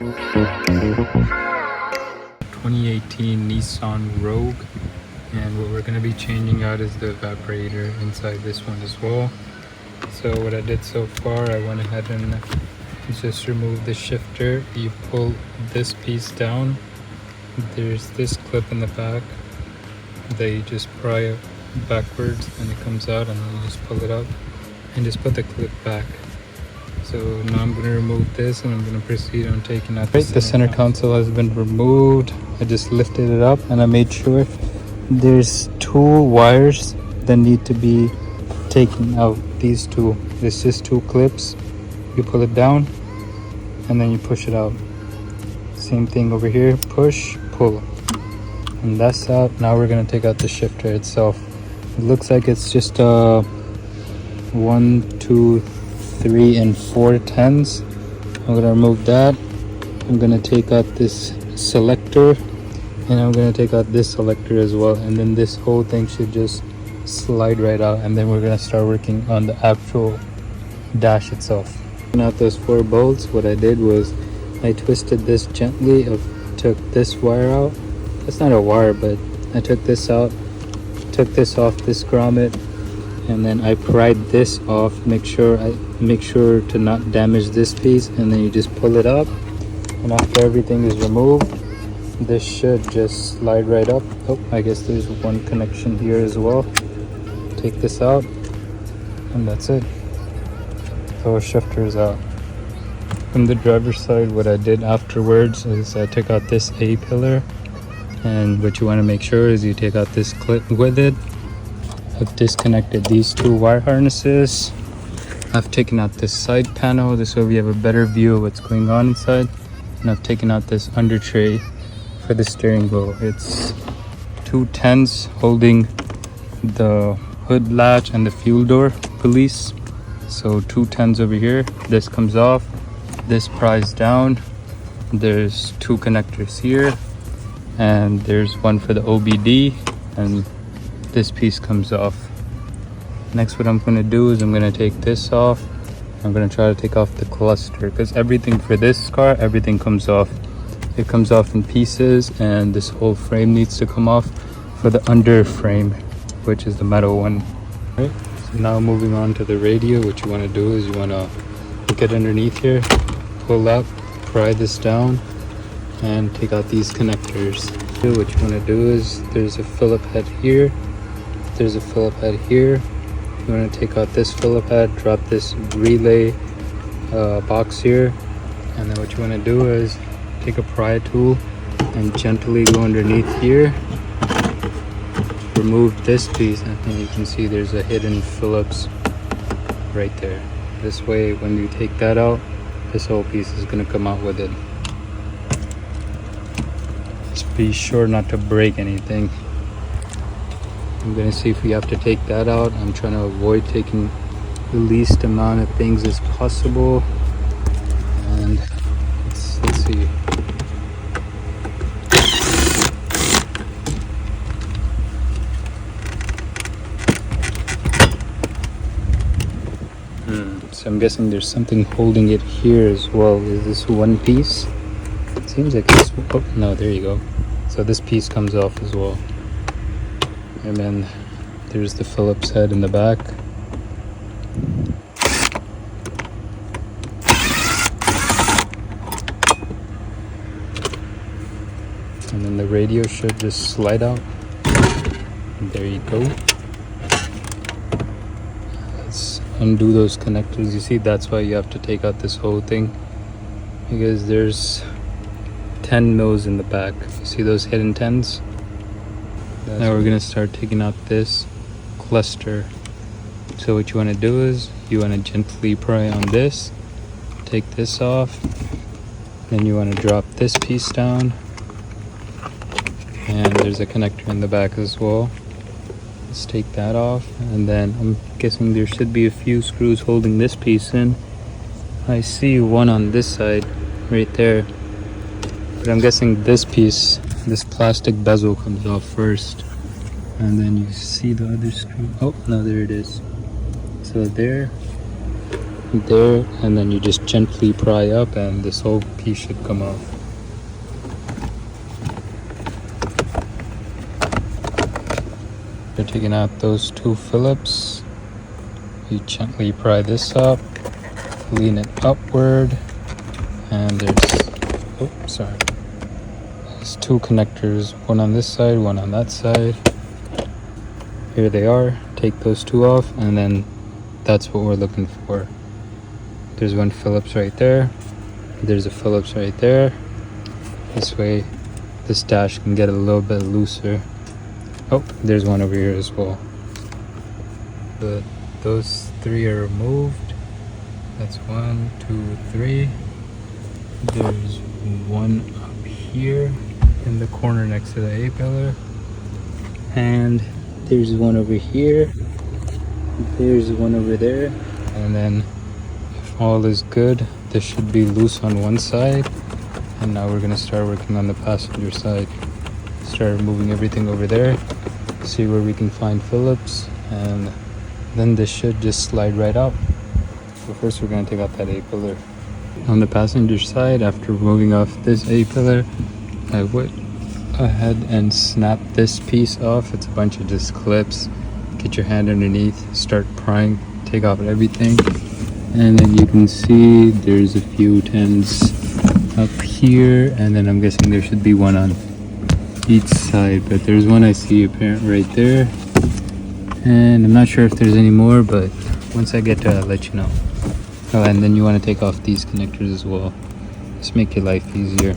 2018 Nissan Rogue, and what we're going to be changing out is the evaporator inside this one as well. So what I did so far, I went ahead and just removed the shifter. You pull this piece down, there's this clip in the back that you just pry it backwards and it comes out, and then you just pull it up and just put the clip back. So now I'm going to remove this and I'm going to proceed on taking out the center console has been removed. I just lifted it up and I made sure there's two wires that need to be taken out. These two, there's just two clips. You pull it down and then you push it out. Same thing over here, push, pull, and that's out. Now we're going to take out the shifter itself. It looks like it's just 1, 2, 3 and 4 10s. I'm going to remove that. I'm going to take out this selector, and I'm going to take out this selector as well, and then this whole thing should just slide right out, and then we're going to start working on the actual dash itself. Out those 4 bolts, what I did was I twisted this gently. I took this wire out. That's not a wire, but I took this out, took this off this grommet, and then I pried this off. Make sure to not damage this piece, and then you just pull it up, and after everything is removed, this should just slide right up. Oh, I guess there's one connection here as well. Take this out, and that's it. So shifter is out. From the driver's side, what I did afterwards is I took out this A pillar, and what you want to make sure is you take out this clip with it. I've disconnected these 2 wire harnesses. I've taken out this side panel, this way we have a better view of what's going on inside. And I've taken out this under tray for the steering wheel. It's 2 10s holding the hood latch and the fuel door release. So 2 10s over here. This comes off, this pries down. There's 2 connectors here, and there's one for the OBD, and this piece comes off. Next, what I'm going to do is I'm going to take this off. I'm going to try to take off the cluster, because everything for this car, everything comes off. It comes off in pieces, and this whole frame needs to come off for the under frame, which is the metal one. Right, so now moving on to the radio, what you want to do is you want to get underneath here, pull up, pry this down, and take out these connectors. So what you want to do is there's a Phillip head here, there's a Phillip head here. You want to take out this Phillip head, drop this relay box here, and then what you want to do is take a pry tool and gently go underneath here, remove this piece, and you can see there's a hidden Phillips right there. This way, when you take that out, this whole piece is going to come out with it. Just be sure not to break anything. I'm going to see if we have to take that out. I'm trying to avoid taking the least amount of things as possible. And let's see. So I'm guessing there's something holding it here as well. Is this one piece? It seems like this. Oh, no, there you go. So this piece comes off as well. And then there's the Phillips head in the back. And then the radio should just slide out. And there you go. Let's undo those connectors. You see, that's why you have to take out this whole thing, because there's 10 mils in the back. You see those hidden 10s? Now we're going to start taking out this cluster. So what you want to do is you want to gently pry on this, take this off, then you want to drop this piece down, and there's a connector in the back as well. Let's take that off, and then I'm guessing there should be a few screws holding this piece in. I see one on this side right there, but I'm guessing this piece, this plastic bezel, comes off first, and then you see the other screw. Oh no, there it is. So there, there, and then you just gently pry up and this whole piece should come off. You're taking out those two Phillips. You gently pry this up, lean it upward, and there's two connectors, one on this side, one on that side. Here they are. Take those two off, and then that's what we're looking for. There's one Phillips right there, there's a Phillips right there. This way this dash can get a little bit looser. Oh, there's one over here as well. But those three are removed. That's 1, 2, 3. There's one up here in the corner next to the A-pillar, and there's one over here, there's one over there, and then if all is good, this should be loose on one side. And now we're gonna start working on the passenger side. Start moving everything over there, see where we can find Phillips, and then this should just slide right out. So first we're gonna take out that A-pillar. On the passenger side, after removing off this A-pillar, I went ahead and snap this piece off. It's a bunch of just clips. Get your hand underneath, start prying, take off everything, and then you can see there's a few tens up here, and then I'm guessing there should be one on each side, but there's one I see apparent right there, and I'm not sure if there's any more, but once I get to it, I'll let you know. Oh, and then you want to take off these connectors as well. Just make your life easier.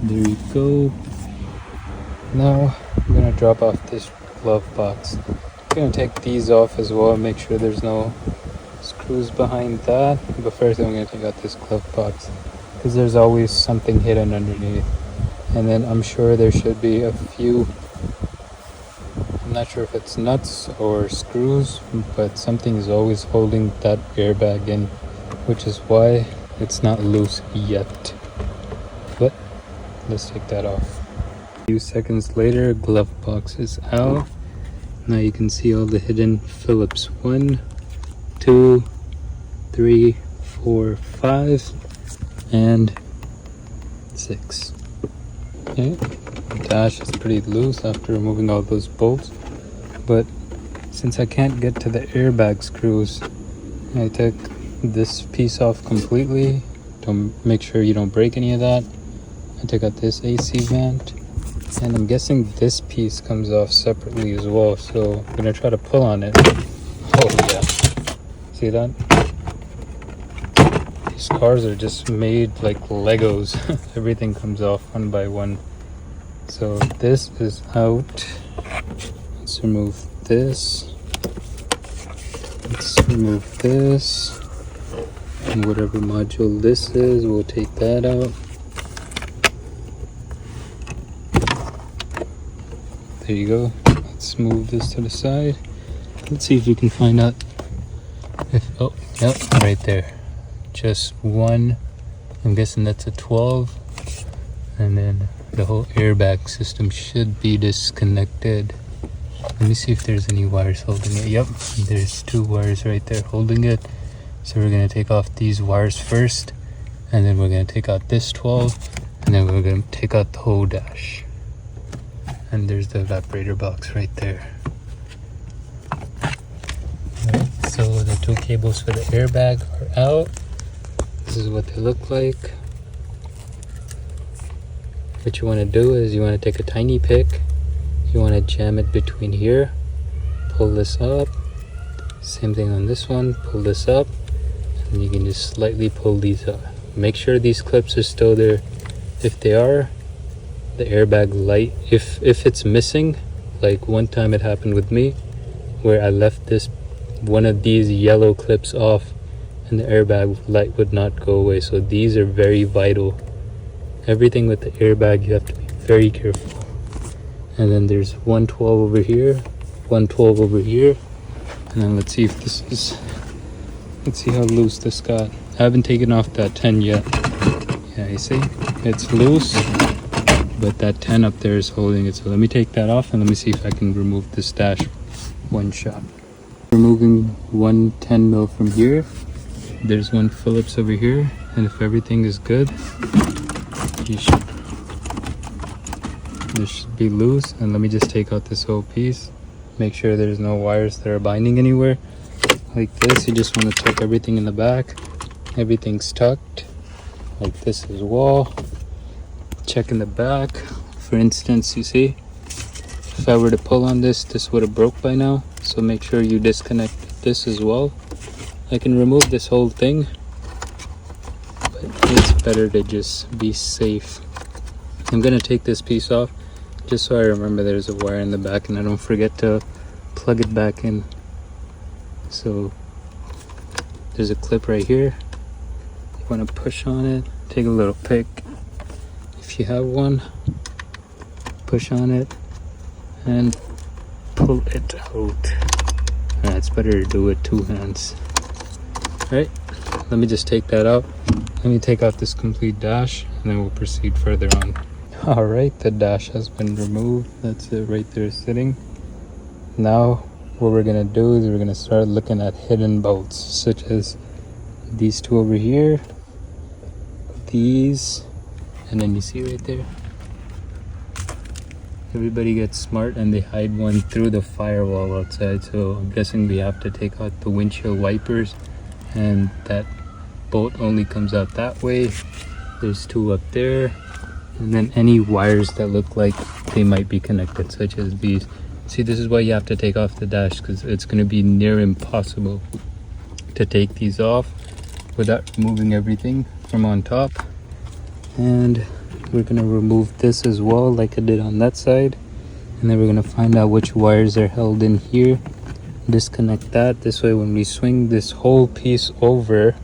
There you go. Now I'm gonna drop off this glove box. I'm gonna take these off as well, make sure there's no screws behind that. But first I'm gonna take out this glove box, because there's always something hidden underneath. And then I'm sure there should be a few, I'm not sure if it's nuts or screws, but something is always holding that airbag in, which is why it's not loose yet. But let's take that off. A few seconds later, glove box is out. Now you can see all the hidden Phillips. 1, 2, 3, 4, 5, and 6. Okay, the dash is pretty loose after removing all those bolts, but since I can't get to the airbag screws, I took this piece off completely to make sure you don't break any of that. I took out this AC vent, and I'm guessing this piece comes off separately as well, so I'm gonna try to pull on it. Oh yeah, see that? These cars are just made like Legos. Everything comes off one by one. So this is out. Let's remove this. Let's remove this. And whatever module this is, we'll take that out. There you go. Let's move this to the side. Let's see if we can find out if, oh, yep, right there. Just one. I'm guessing that's a 12. And then the whole airbag system should be disconnected. Let me see if there's any wires holding it. Yep, there's 2 wires right there holding it. So we're going to take off these wires first, and then we're going to take out this 12, and then we're going to take out the whole dash. And there's the evaporator box right there. Right, so the 2 cables for the airbag are out. This is what they look like. What you want to do is you want to take a tiny pick, you want to jam it between here, pull this up, same thing on this one, pull this up, and you can just slightly pull these up. Make sure these clips are still there. If they are, the airbag light, if it's missing, like one time it happened with me where I left this one of these yellow clips off and the airbag light would not go away. So these are very vital. Everything with the airbag, you have to be very careful. And then there's 112 over here, 112 over here, and then let's see if this is, let's see how loose this got. I haven't taken off that 10 yet. Yeah, you see, it's loose, but that 10 up there is holding it. So let me take that off and let me see if I can remove this dash one shot. Removing one 10 mil from here. There's one Phillips over here, and if everything is good, this should be loose. And let me just take out this whole piece. Make sure there's no wires that are binding anywhere. Like this, you just want to tuck everything in the back. Everything's tucked. Like this as well. Check in the back. For instance, you see, if I were to pull on this, this would have broke by now. So make sure you disconnect this as well. I can remove this whole thing, but it's better to just be safe. I'm gonna take this piece off just so I remember there's a wire in the back and I don't forget to plug it back in. So there's a clip right here. You want to push on it, take a little pick if you have one, push on it and pull it out. It's better to do it two hands. Right, let me just take that out. Let me take out this complete dash and then we'll proceed further on. All right, the dash has been removed. That's it right there sitting. Now what we're gonna do is we're gonna start looking at hidden bolts, such as these two over here, these, and then you see right there, everybody gets smart and they hide one through the firewall outside. So I'm guessing we have to take out the windshield wipers, and that bolt only comes out that way. There's two up there, and then any wires that look like they might be connected, such as these. See, this is why you have to take off the dash, because it's going to be near impossible to take these off without removing everything from on top. And we're going to remove this as well, like I did on that side, and then we're going to find out which wires are held in here, disconnect that. This way when we swing this whole piece over,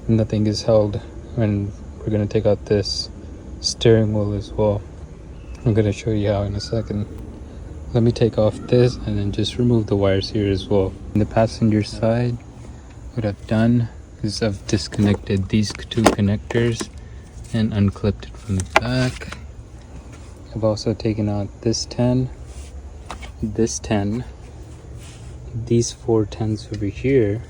nothing is held. And we're going to take out this steering wheel as well. I'm going to show you how in a second. Let me take off this and then just remove the wires here as well. On the passenger side, what I've done is I've disconnected these two connectors and unclipped it from the back. I've also taken out this 10, this 10, these 4 10s over here,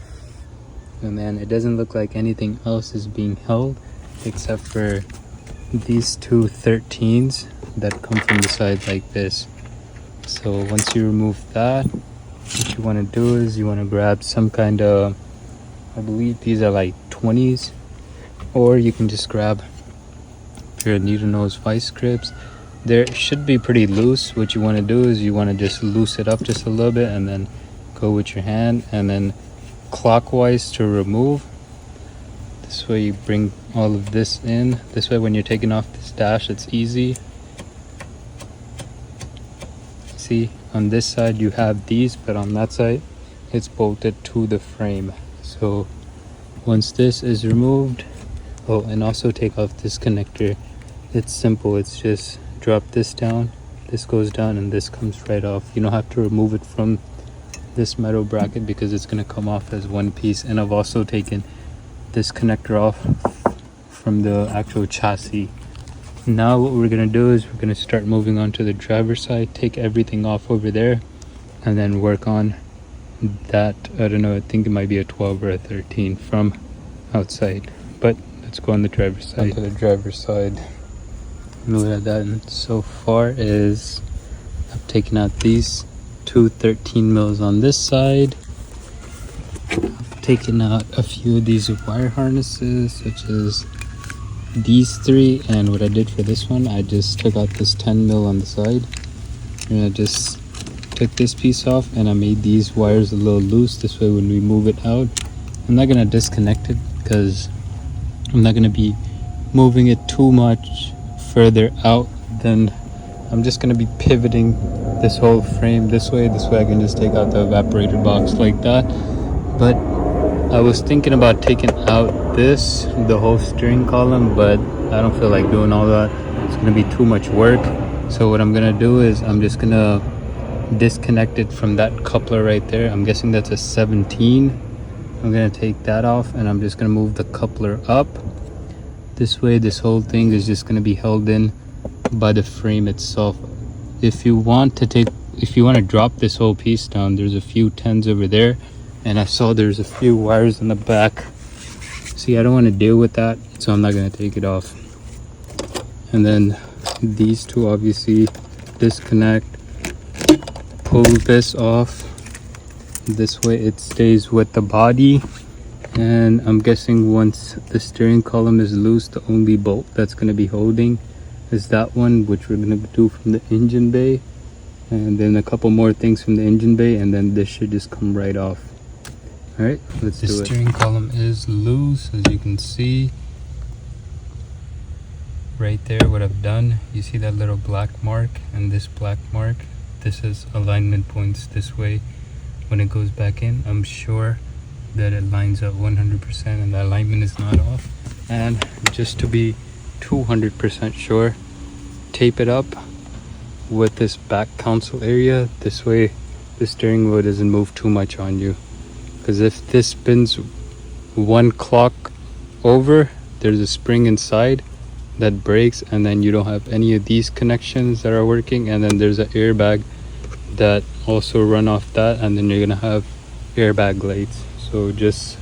and then it doesn't look like anything else is being held except for these two 13s that come from the side like this. So once you remove that, what you want to do is you want to grab some kind of, I believe these are like 20s, or you can just grab your needle nose vice grips. They should be pretty loose. What you want to do is you want to just loose it up just a little bit and then go with your hand and then clockwise to remove. This way you bring all of this in. This way when you're taking off this dash, it's easy. See, on this side you have these, but on that side it's bolted to the frame. So once this is removed, oh, and also take off this connector. It's simple, it's just drop this down, this goes down, and this comes right off. You don't have to remove it from this metal bracket because it's going to come off as one piece. And I've also taken this connector off from the actual chassis. Now what we're going to do is we're going to start moving on to the driver's side, take everything off over there, and then work on that. I don't know, I think it might be a 12 or a 13 from outside, but let's go on the driver's side. Onto the driver's side. And what I've done so far is I've taken out these two 13 mils on this side. I've taken out a few of these wire harnesses, such as these 3, and what I did for this one, I just took out this 10 mil on the side and I just took this piece off and I made these wires a little loose. This way when we move it out, I'm not going to disconnect it because I'm not going to be moving it too much further out. Then I'm just going to be pivoting this whole frame this way I can just take out the evaporator box like that. But I was thinking about taking out the whole steering column, but I don't feel like doing all that. It's going to be too much work. So what I'm going to do is I'm just going to disconnect it from that coupler right there. I'm guessing that's a 17. I'm going to take that off and I'm just going to move the coupler up. This way, this whole thing is just going to be held in by the frame itself. If you want to drop this whole piece down, there's a few 10s over there, and I saw there's a few wires in the back. See, I don't want to deal with that, so I'm not going to take it off. And then these two obviously disconnect, pull this off. This way it stays with the body. And I'm guessing once the steering column is loose, the only bolt that's going to be holding is that one, which we're going to do from the engine bay, and then a couple more things from the engine bay, and then this should just come right off. All right, let's do it. The steering column is loose, as you can see right there. What I've done, you see that little black mark and this black mark, this is alignment points. This way when it goes back in, I'm sure that it lines up 100% and the alignment is not off. And just to be 200% sure, tape it up with this back console area. This way the steering wheel doesn't move too much on you, because if this spins one clock over, there's a spring inside that breaks, and then you don't have any of these connections that are working, and then there's an airbag that also run off that, and then you're gonna have airbag lights. So just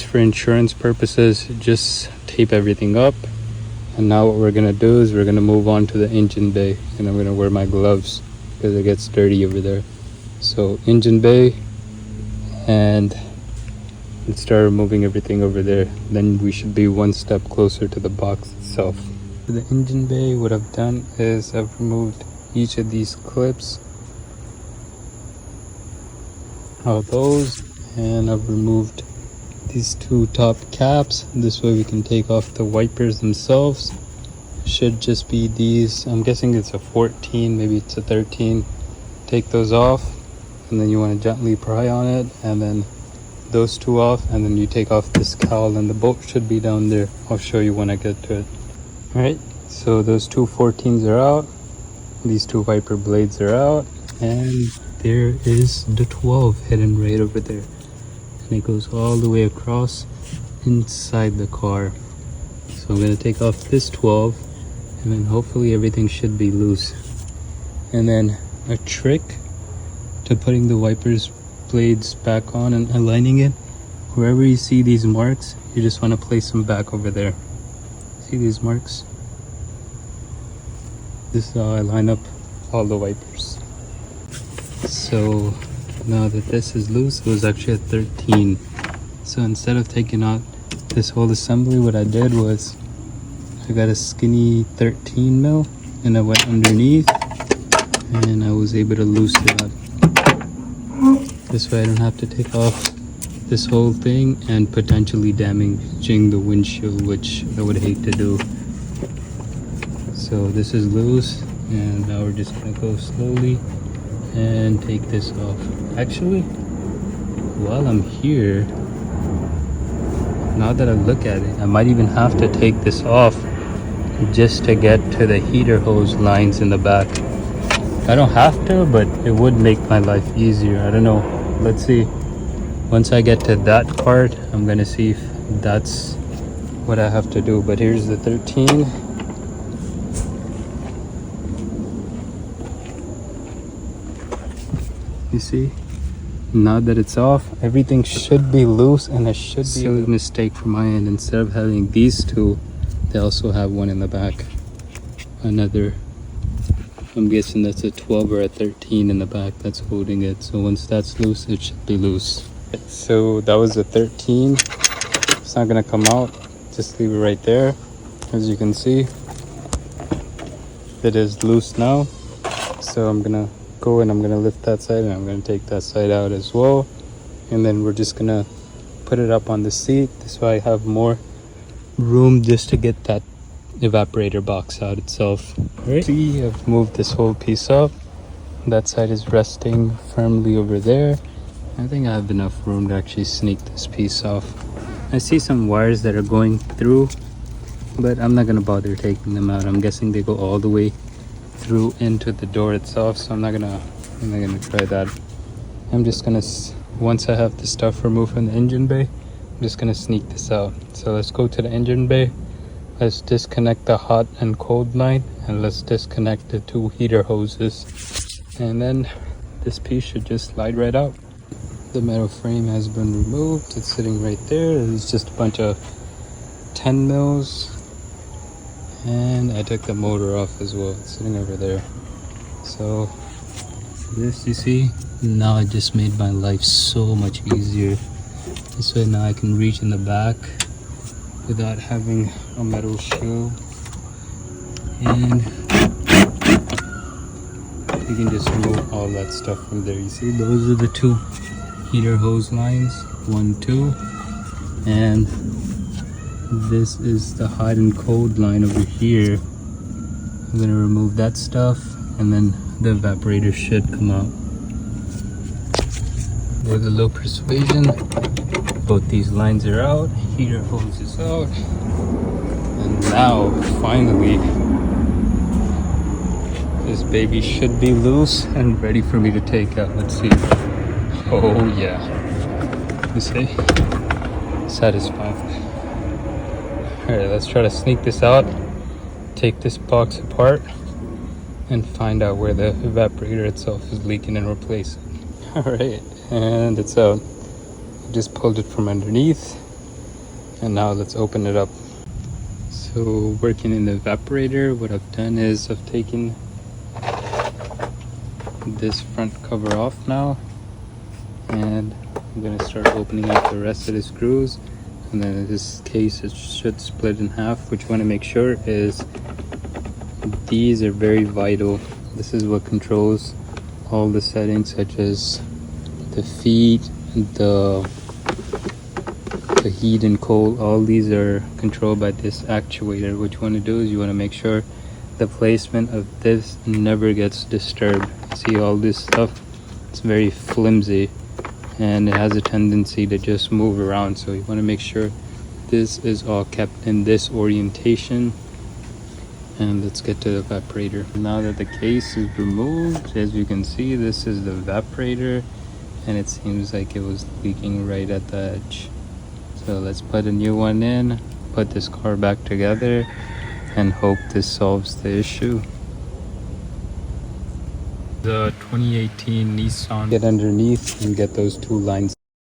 for insurance purposes, just tape everything up. And now what we're gonna do is we're gonna move on to the engine bay, and I'm gonna wear my gloves because it gets dirty over there. So engine bay, and let's start removing everything over there. Then we should be one step closer to the box itself. For the engine bay, what I've done is I've removed each of these clips, all those, and I've removed these two top caps. This way we can take off the wipers themselves. Should just be these, I'm guessing it's a 14, maybe it's a 13. Take those off, and then you want to gently pry on it, and then those two off, and then you take off this cowl, and the bolt should be down there. I'll show you when I get to it. All right, so those two 14s are out, these two wiper blades are out, and there is the 12 hidden right over there, and it goes all the way across inside the car. So I'm going to take off this 12, and then hopefully everything should be loose. And then a trick to putting the wipers blades back on and aligning it, wherever you see these marks, you just want to place them back over there. See these marks? This is how I line up all the wipers. So now that this is loose, it was actually a 13. So instead of taking out this whole assembly, what I did was I got a skinny 13 mil and I went underneath, and I was able to loosen it up. This way I don't have to take off this whole thing and potentially damaging the windshield, which I would hate to do. So this is loose, and now we're just gonna go slowly and take this off. Actually, while I'm here, now that I look at it, I might even have to take this off just to get to the heater hose lines in the back. I don't have to, but it would make my life easier. I don't know. Let's see. Once I get to that part, I'm gonna see if that's what I have to do. But here's the 13. You see? Now that it's off, everything should be loose, and it should be a mistake from my end. Instead of having these two, they also have one in the back. Another, I'm guessing that's a 12 or a 13 in the back that's holding it. So once that's loose, it should be loose. So that was a 13. It's not gonna come out. Just leave it right there. As you can see, it is loose now. So I'm gonna go and I'm gonna lift that side, and I'm gonna take that side out as well, and then we're just gonna put it up on the seat. This way I have more room just to get that evaporator box out itself. Right. See, I've moved this whole piece up. That side is resting firmly over there. I think I have enough room to actually sneak this piece off. I see some wires that are going through, but I'm not gonna bother taking them out. I'm guessing they go all the way through into the door itself, so I'm not gonna try that. I'm just gonna, once I have the stuff removed from the engine bay, I'm just gonna sneak this out. So let's go to the engine bay, let's disconnect the hot and cold line, and let's disconnect the two heater hoses, and then this piece should just slide right out. The metal frame has been removed. It's sitting right there. It's just a bunch of 10 mils, and I took the motor off as well. It's sitting over there. So this, you see, now it just made my life so much easier. This way now I can reach in the back without having a metal shoe, and you can just remove all that stuff from there. You see, those are the two heater hose lines, 1, 2, and this is the hot and cold line over here. I'm gonna remove that stuff, and then the evaporator should come out. With a low persuasion, both these lines are out, heater hose is out, and now finally this baby should be loose and ready for me to take out. Let's see. Oh yeah, you see, satisfying. All right, let's try to sneak this out, take this box apart, and find out where the evaporator itself is leaking and replace it. All right, and it's out. Just pulled it from underneath, and now let's open it up. So working in the evaporator, what I've done is I've taken this front cover off now, and I'm gonna start opening up the rest of the screws. And then in this case it should split in half. What you want to make sure is these are very vital. This is what controls all the settings, such as the feed, the heat and cold. All these are controlled by this actuator. What you want to do is you want to make sure the placement of this never gets disturbed. See all this stuff, it's very flimsy and it has a tendency to just move around, so you want to make sure this is all kept in this orientation. And let's get to the evaporator. Now that the case is removed, as you can see, this is the evaporator, and it seems like it was leaking right at the edge. So let's put a new one in, put this car back together, and hope this solves the issue. The 2018 Nissan, get underneath and get those two lines